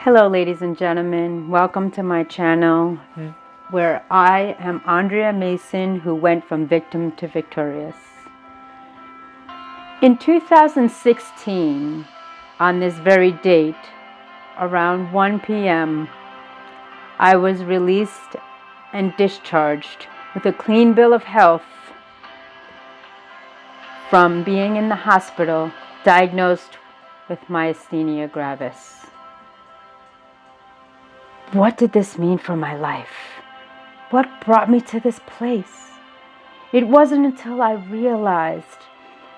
Hello ladies and gentlemen, welcome to my channel where I am Andrea Mason, who went from victim to victorious. In 2016, on this very date, around 1 p.m., I was released and discharged with a clean bill of health from being in the hospital diagnosed with myasthenia gravis. What did this mean for my life? What brought me to this place? It wasn't until I realized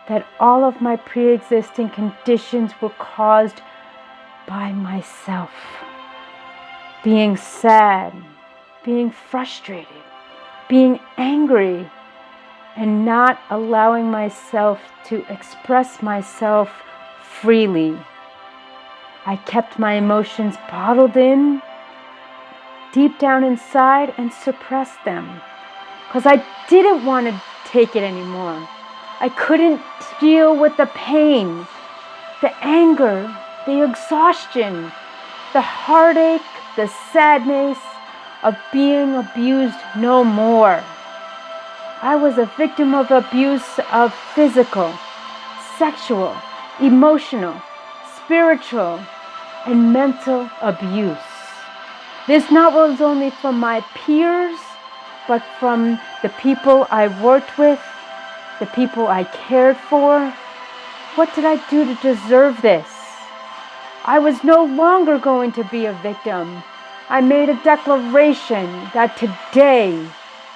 that all of my pre-existing conditions were caused by myself. Being sad, being frustrated, being angry, and not allowing myself to express myself freely. I kept my emotions bottled in deep down inside and suppressed them because I didn't want to take it anymore. I couldn't deal with the pain, the anger, the exhaustion, the heartache, the sadness of being abused no more. I was a victim of abuse of physical, sexual, emotional, spiritual, and mental abuse. This not was only from my peers, but from the people I worked with, the people I cared for. What did I do to deserve this? I was no longer going to be a victim. I made a declaration that today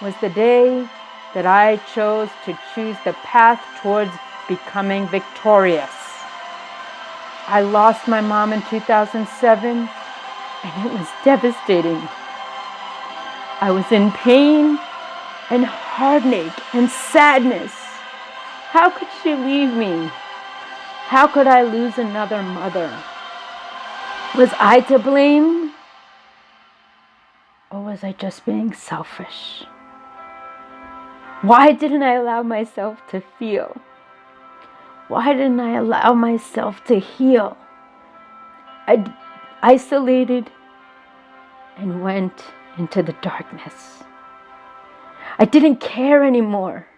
was the day that I chose to choose the path towards becoming victorious. I lost my mom in 2007. And it was devastating. I was in pain and heartache and sadness. How could she leave me? How could I lose another mother? Was I to blame? Or was I just being selfish? Why didn't I allow myself to feel? Why didn't I allow myself to heal? I isolated and went into the darkness. I didn't care anymore,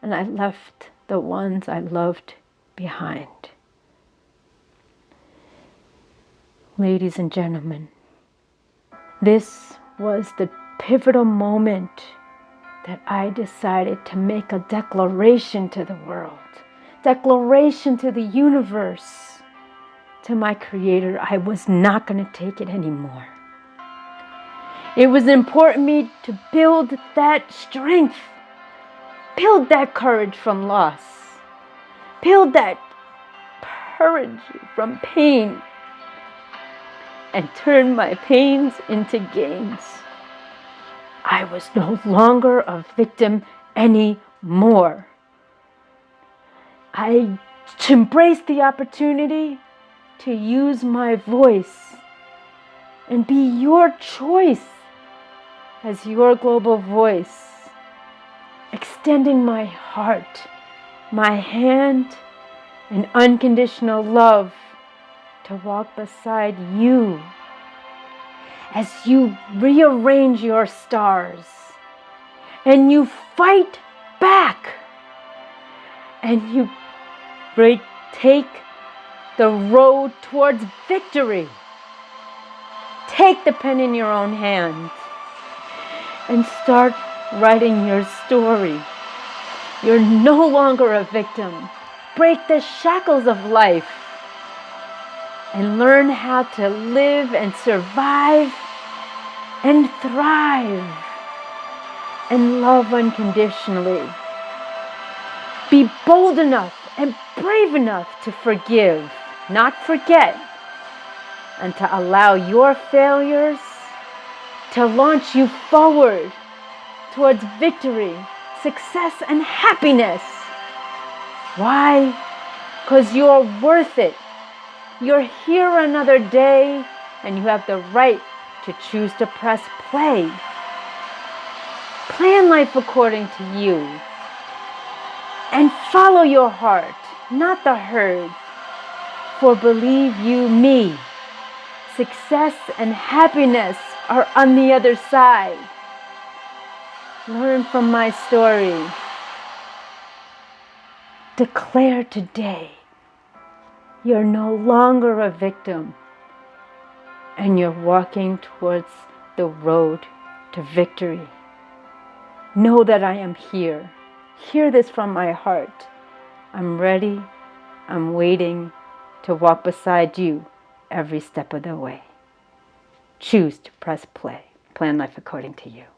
and I left the ones I loved behind. Ladies and gentlemen, this was the pivotal moment that I decided to make a declaration to the world, declaration to the universe, to my Creator. I was not going to take it anymore. It was important me to build that strength, build that courage from loss, build that courage from pain, and turn my pains into gains. I was no longer a victim anymore. I embraced the opportunity to use my voice and be your choice as your global voice, extending my heart, my hand, and unconditional love to walk beside you as you rearrange your stars and you fight back and you take the road towards victory. Take the pen in your own hand and start writing your story. You're no longer a victim. Break the shackles of life and learn how to live and survive and thrive and love unconditionally. Be bold enough and brave enough to forgive, not forget, and to allow your failures to launch you forward towards victory, success, and happiness. Why? Because you're worth it. You're here another day, and you have the right to choose to press play. Plan life according to you, and follow your heart, not the herd. For believe you me, Success and happiness are on the other side. Learn from my story. Declare today you're no longer a victim and you're walking towards the road to victory. Know that I am here. Hear this from my heart. I'm ready. I'm waiting to walk beside you every step of the way. Choose to press play. Plan life according to you.